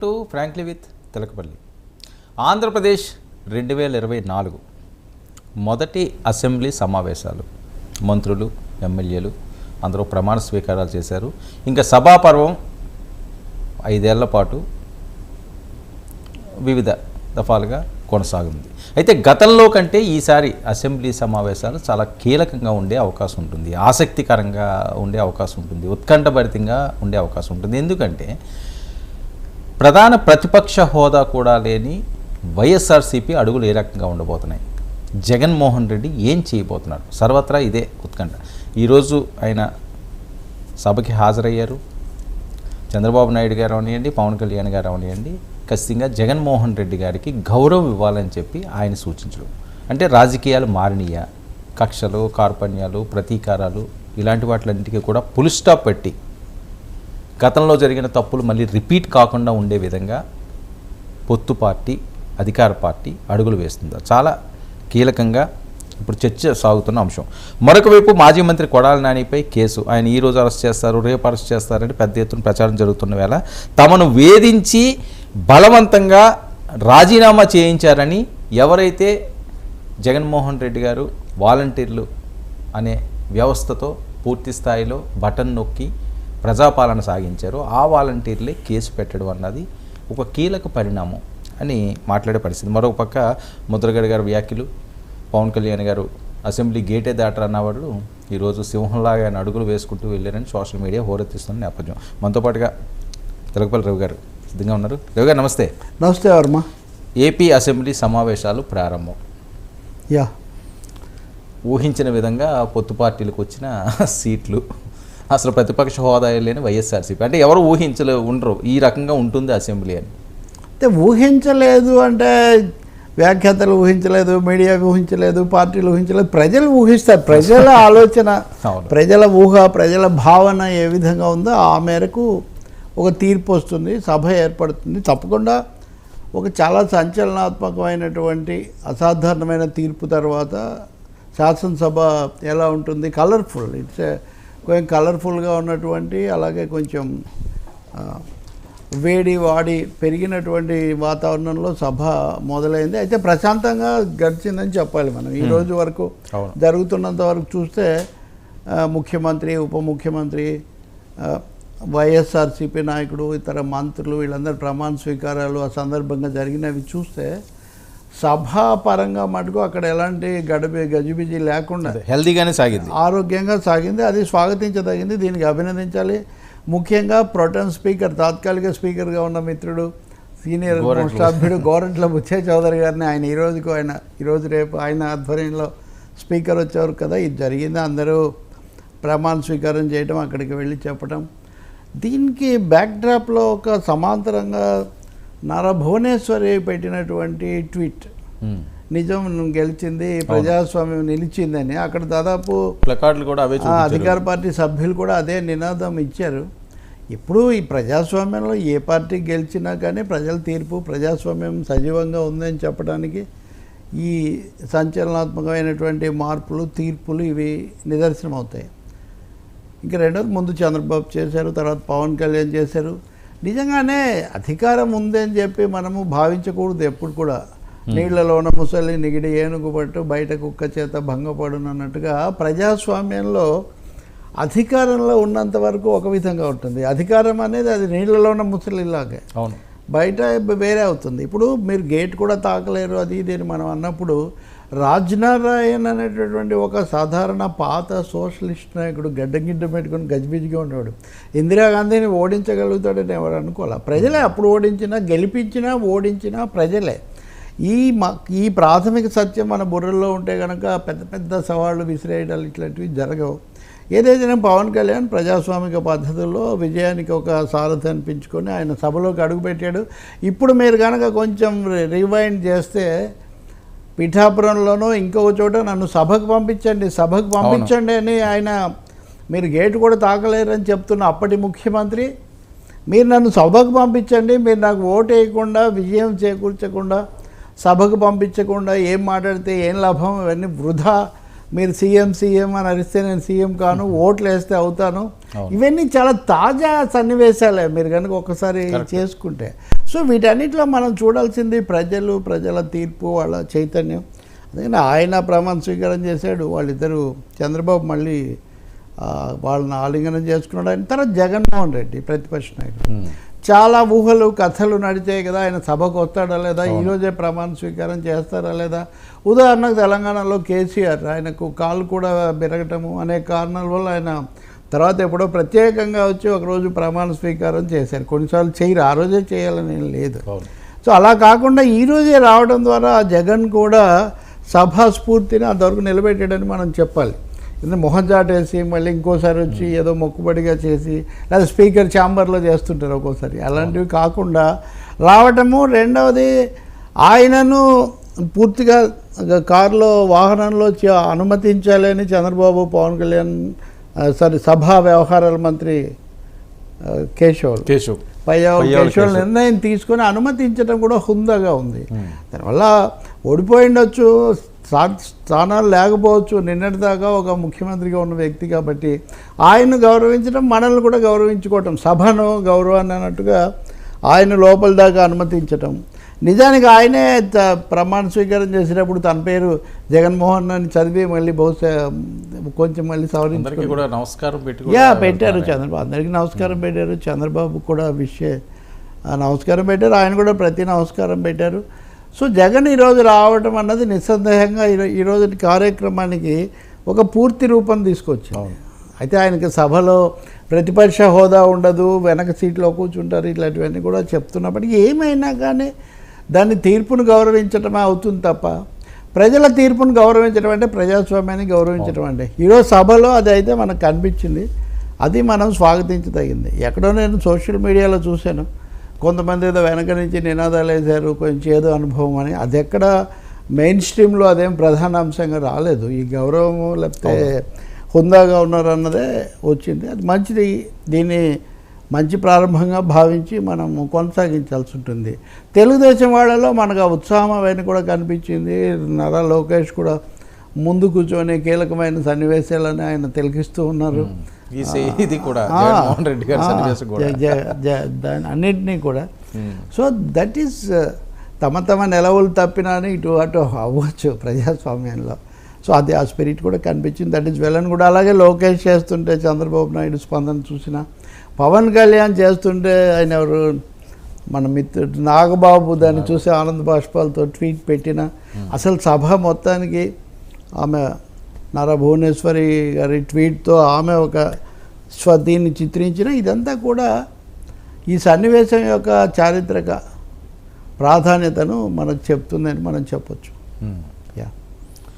To frankly with Tilakapalli. Andhra Pradesh 2024 మొదటి assembly సమావేశాలు. మంత్రులు, ఎమ్మెల్యేలు అందరూ ప్రమాణ స్వీకారాలు చేశారు. ఇంకా సభాపర్వం 5 ఏళ్ల పాటు వివిధ దఫాలుగా కొనసాగుతుంది. అయితే గతంలో కంటే ఈసారి అసెంబ్లీ సమావేశాలు చాలా కీలకంగా ఉండే అవకాశం ఉంటుంది, ఆసక్తికరంగా ఉండే అవకాశం ఉంటుంది, ఉత్కంఠభరితంగా ఉండే అవకాశం ఉంటుంది. ఎందుకంటే ప్రధాన ప్రతిపక్ష హోదా కూడా లేని వైఎస్ఆర్సీపీ అడుగులు ఏ రకంగా ఉండబోతున్నాయి, జగన్మోహన్ రెడ్డి ఏం చేయబోతున్నాడు, సర్వత్రా ఇదే ఉత్కంఠ. ఈరోజు ఆయన సభకి హాజరయ్యారు. చంద్రబాబు నాయుడు గారు అవనివ్వండి, పవన్ కళ్యాణ్ గారు అవనివ్వండి, ఖచ్చితంగా జగన్మోహన్ రెడ్డి గారికి గౌరవం ఇవ్వాలని చెప్పి ఆయన సూచించడం. అంటే రాజకీయాలు మారినయా, కక్షలు, కార్పణ్యాలు, ప్రతీకారాలు ఇలాంటి వాటిలన్నింటికీ కూడా ఫుల్ స్టాప్ పెట్టి గతంలో జరిగిన తప్పులు మళ్ళీ రిపీట్ కాకుండా ఉండే విధంగా పొత్తు పార్టీ, అధికార పార్టీ అడుగులు వేస్తుంది. చాలా కీలకంగా ఇప్పుడు చర్చ సాగుతున్న అంశం. మరొక వైపు మాజీ మంత్రి కొడాలి నానిపై కేసు. ఆయన ఈరోజు అరెస్ట్ చేస్తారు, రేపు అరెస్ట్ చేస్తారని పెద్ద ఎత్తున ప్రచారం జరుగుతున్న వేళ తమను వేధించి బలవంతంగా రాజీనామా చేయించారని ఎవరైతే జగన్మోహన్ రెడ్డి గారు వాలంటీర్లు అనే వ్యవస్థతో పూర్తి స్థాయిలో బటన్ నొక్కి ప్రజాపాలన సాగించారో ఆ వాలంటీర్లే కేసు పెట్టడం అన్నది ఒక కీలక పరిణామం అని మాట్లాడే పరిస్థితి. మరొక పక్క ముద్రగడ గారి వ్యాఖ్యలు, పవన్ కళ్యాణ్ గారు అసెంబ్లీ గేటే దాటరన్నవాడు ఈరోజు సింహంలాగా ఆయన అడుగులు వేసుకుంటూ వెళ్ళారని సోషల్ మీడియా హోరెత్తిస్తున్న నేపథ్యం. మనతో పాటుగా తిలకపల్లి రవి గారు సిద్ధంగా ఉన్నారు. రవి గారు నమస్తే. నమస్తే వర్మ. ఏపీ అసెంబ్లీ సమావేశాలు ప్రారంభం. ఊహించిన విధంగా పొత్తు పార్టీలకు వచ్చిన సీట్లు, అసలు ప్రతిపక్ష హోదా లేని వైఎస్ఆర్సీపీ, అంటే ఎవరు ఉండరు ఈ రకంగా ఉంటుంది అసెంబ్లీ అని. అంటే ఊహించలేదు అంటే వ్యాఖ్యాతలు ఊహించలేదు, మీడియా ఊహించలేదు, పార్టీలు ఊహించలేదు, ప్రజలు ఊహిస్తారు. ప్రజల ఆలోచన, ప్రజల ఊహ, ప్రజల భావన ఏ విధంగా ఉందో ఆ మేరకు ఒక తీర్పు వస్తుంది, సభ ఏర్పడుతుంది. తప్పకుండా ఒక చాలా సంచలనాత్మకమైనటువంటి అసాధారణమైన తీర్పు తర్వాత శాసనసభ ఎలా ఉంటుంది, కలర్ఫుల్, కొంచెం కలర్ఫుల్గా ఉన్నటువంటి, అలాగే కొంచెం వేడి వాడి పెరిగినటువంటి వాతావరణంలో సభ మొదలైంది. అయితే ప్రశాంతంగా గడిచిందని చెప్పాలి మనం. ఈ రోజు వరకు జరుగుతున్నంత వరకు చూస్తే ముఖ్యమంత్రి, ఉప ముఖ్యమంత్రి, వైఎస్ఆర్సీపీ నాయకుడు, ఇతర మంత్రులు వీళ్ళందరూ ప్రమాణ స్వీకారాలు ఆ సందర్భంగా జరిగినవి చూస్తే సభాపరంగా మటుకు అక్కడ ఎలాంటి గజిబిజి లేకుండా హెల్దీగానే సాగింది, ఆరోగ్యంగా సాగింది. అది స్వాగతించదగింది, దీనికి అభినందించాలి. ముఖ్యంగా ప్రొటెం స్పీకర్, తాత్కాలిక స్పీకర్గా ఉన్న మిత్రుడు, సీనియర్ సభ్యుడు గోరంట్ల బుచ్చయ్య చౌదరి గారిని ఆయన ఈరోజు రేపు ఆయన ఆధ్వర్యంలో స్పీకర్ వచ్చేవారు కదా, ఇది జరిగింది. అందరూ ప్రమాణ స్వీకారం చేయడం, అక్కడికి వెళ్ళి చెప్పడం. దీనికి బ్యాక్డ్రాప్లో ఒక సమాంతరంగా నారా భువనేశ్వరి పెట్టినటువంటి ట్వీట్, నిజం గెలిచింది, ప్రజాస్వామ్యం నిలిచిందని. అక్కడ దాదాపు ప్లకార్డులు కూడా అవే, అధికార పార్టీ సభ్యులు కూడా అదే నినాదం ఇచ్చారు. ఇప్పుడు ఈ ప్రజాస్వామ్యంలో ఏ పార్టీ గెలిచినా కానీ ప్రజల తీర్పు, ప్రజాస్వామ్యం సజీవంగా ఉందని చెప్పడానికి ఈ సంచలనాత్మకమైనటువంటి మార్పులు, తీర్పులు ఇవి నిదర్శనం అవుతాయి. ఇంకా రెండోది, ముందు చంద్రబాబు చేశారు, తర్వాత పవన్ కళ్యాణ్ చేశారు. నిజంగానే అధికారం ఉందని చెప్పి మనము భావించకూడదు ఎప్పుడు కూడా. నీళ్లలో ఉన్న ముసలి నిగిడి ఏనుగు పట్టు, బయట కుక్క చేత భంగపడును అన్నట్టుగా ప్రజాస్వామ్యంలో అధికారంలో ఉన్నంత వరకు ఒక విధంగా ఉంటుంది. అధికారం అనేది అది నీళ్లలో ఉన్న ముసలిలాగే, అవును, బయట వేరే అవుతుంది. ఇప్పుడు మీరు గేట్ కూడా తాకలేరు అది ఇది అని మనం అన్నప్పుడు, రాజ్నారాయణ్ అనేటటువంటి ఒక సాధారణ పాత సోషలిస్ట్ నాయకుడు గడ్డ పెట్టుకుని గజిబిజిగా ఉండేవాడు. ఇందిరాగాంధీని ఓడించగలుగుతాడని ఎవరు అనుకోవాలి. ప్రజలే అప్పుడు ఓడించినా, గెలిపించినా, ఓడించినా ప్రజలే. ఈ ప్రాథమిక సత్యం మన బుర్రల్లో ఉంటే కనుక పెద్ద పెద్ద సవాళ్ళు విసిరేయడాలు ఇట్లాంటివి జరగవు. ఏదైతే పవన్ కళ్యాణ్ ప్రజాస్వామిక పద్ధతుల్లో విజయానికి ఒక సారథి అనిపించుకొని ఆయన సభలోకి అడుగుపెట్టాడు. ఇప్పుడు మీరు కనుక కొంచెం రివైండ్ చేస్తే, పిఠాపురంలోనో ఇంకొక చోట నన్ను సభకు పంపించండి అని ఆయన, మీరు గేటు కూడా తాకలేరని చెప్తున్న అప్పటి ముఖ్యమంత్రి, మీరు నన్ను సభకు పంపించండి, మీరు నాకు ఓటు వేయకుండా, విజయం చేకూర్చకుండా, సభకు పంపించకుండా ఏం మాట్లాడితే ఏం లాభం, ఇవన్నీ వృధా, మీరు సీఎం అని అరిస్తే నేను సీఎం కాను, ఓట్లు వేస్తే అవుతాను. ఇవన్నీ చాలా తాజా సన్నివేశాలే మీరు కనుక ఒకసారి చేసుకుంటే. సో వీటన్నిటిలో మనం చూడాల్సింది ప్రజల తీర్పు, వాళ్ళ చైతన్యం. అందుకని ఆయన ప్రమాణ స్వీకారం చేశాడు, వాళ్ళిద్దరూ చంద్రబాబు మళ్ళీ వాళ్ళని ఆలింగనం చేసుకున్నాడు. ఆయన తర్వాత జగన్మోహన్ రెడ్డి ప్రతిపక్ష నాయకుడు. చాలా ఊహలు కథలు నడిచాయి కదా, ఆయన సభకు వస్తాడా లేదా, ఈరోజే ప్రమాణ స్వీకారం చేస్తారా లేదా. ఉదాహరణకు తెలంగాణలో కేసీఆర్, ఆయనకు కాలు కూడా బెరగటము అనేక కారణాల వల్ల ఆయన తర్వాత ఎప్పుడో ప్రత్యేకంగా వచ్చి ఒకరోజు ప్రమాణ స్వీకారం చేశారు. కొన్నిసార్లు చేయరు, ఆ రోజే చేయాలని లేదు. సో అలా కాకుండా ఈరోజే రావడం ద్వారా జగన్ కూడా సభా స్ఫూర్తిని అంతవరకు నిలబెట్టాడని మనం చెప్పాలి. మొహం చాటేసి మళ్ళీ ఇంకోసారి వచ్చి ఏదో మొక్కుబడిగా చేసి, లేదా స్పీకర్ ఛాంబర్లో చేస్తుంటారు ఒక్కోసారి, అలాంటివి కాకుండా రావటము. రెండవది ఆయనను పూర్తిగా కారులో వాహనంలో అనుమతించాలని చంద్రబాబు, పవన్ కళ్యాణ్, సభా వ్యవహారాల మంత్రి కేశవ్ నిర్ణయం తీసుకొని అనుమతించడం కూడా హుందాగా ఉంది. దానివల్ల ఓడిపోయిండొచ్చు, స్థానాలు లేకపోవచ్చు, నిన్నటిదాకా ఒక ముఖ్యమంత్రిగా ఉన్న వ్యక్తి కాబట్టి ఆయన్ను గౌరవించడం, మనల్ని కూడా గౌరవించుకోవటం, సభను గౌరవాన్ని అన్నట్టుగా ఆయన లోపల దాకా అనుమతించటం. నిజానికి ఆయనే ప్రమాణ స్వీకారం చేసేటప్పుడు తన పేరు జగన్మోహన్ అని చదివి మళ్ళీ బహుశా కొంచెం మళ్ళీ సవరించి కూడా నమస్కారం పెట్టారు చంద్రబాబు. అందరికీ నమస్కారం పెట్టారు. చంద్రబాబు కూడా నమస్కారం పెట్టారు, ఆయన కూడా ప్రతి నమస్కారం పెట్టారు. సో జగన్ ఈరోజు రావడం అన్నది నిస్సందేహంగా ఈరోజు కార్యక్రమానికి ఒక పూర్తి రూపం తీసుకొచ్చింది. అయితే ఆయనకి సభలో ప్రతిపక్ష హోదా ఉండదు, వెనక సీట్లో కూర్చుంటారు, ఇట్లాంటివన్నీ కూడా చెప్తున్నప్పటికీ ఏమైనా కానీ దాన్ని తీర్పును గౌరవించడమే అవుతుంది తప్ప, ప్రజల తీర్పును గౌరవించడం అంటే ప్రజాస్వామ్యాన్ని గౌరవించడం అంటే. ఈరోజు సభలో అది అయితే మనకు కనిపించింది, అది మనం స్వాగతించదగింది. ఎక్కడో నేను సోషల్ మీడియాలో చూశాను, కొంతమంది ఏదో వెనక నుంచి నినాదాలు వేశారు, కొంచెం ఏదో అనుభవం అని. అది ఎక్కడ మెయిన్ స్ట్రీమ్లో అదేం ప్రధాన అంశంగా రాలేదు. ఈ గౌరవము లేకపోతే హుందాగా ఉన్నారు అన్నదే వచ్చింది. అది మంచిది, దీన్ని మంచి ప్రారంభంగా భావించి మనం కొనసాగించాల్సి ఉంటుంది. తెలుగుదేశం వాళ్ళలో మనకు ఆ ఉత్సాహం అవన్నీ కూడా కనిపించింది. నారా లోకేష్ కూడా ముందు కూర్చొని కీలకమైన సన్నివేశాలని ఆయన తిలకిస్తూ ఉన్నారు. అన్నింటినీ కూడా. సో దట్ ఈస్ తమ నిలవలు తప్పినా ఇటు అటు అవ్వచ్చు ప్రజాస్వామ్యంలో. సో అది ఆ స్పిరిట్ కూడా కనిపించింది. దట్ ఈస్ వెల్ అని కూడా. అలాగే లోకేష్ చేస్తుంటే చంద్రబాబు నాయుడు స్పందన చూసిన, పవన్ కళ్యాణ్ చేస్తుంటే ఆయన ఎవరు మన మిత్రుడు నాగబాబు దాన్ని చూసి ఆనంద బాష్పాలతో ట్వీట్ పెట్టిన, అసలు సభ మొత్తానికి ఆమె నారా భువనేశ్వరి గారి ట్వీట్తో ఆమె ఒక దీన్ని చిత్రించిన, ఇదంతా కూడా ఈ సన్నివేశం యొక్క చారిత్రక ప్రాధాన్యతను మనకు చెప్తుందని మనం చెప్పొచ్చు. యా.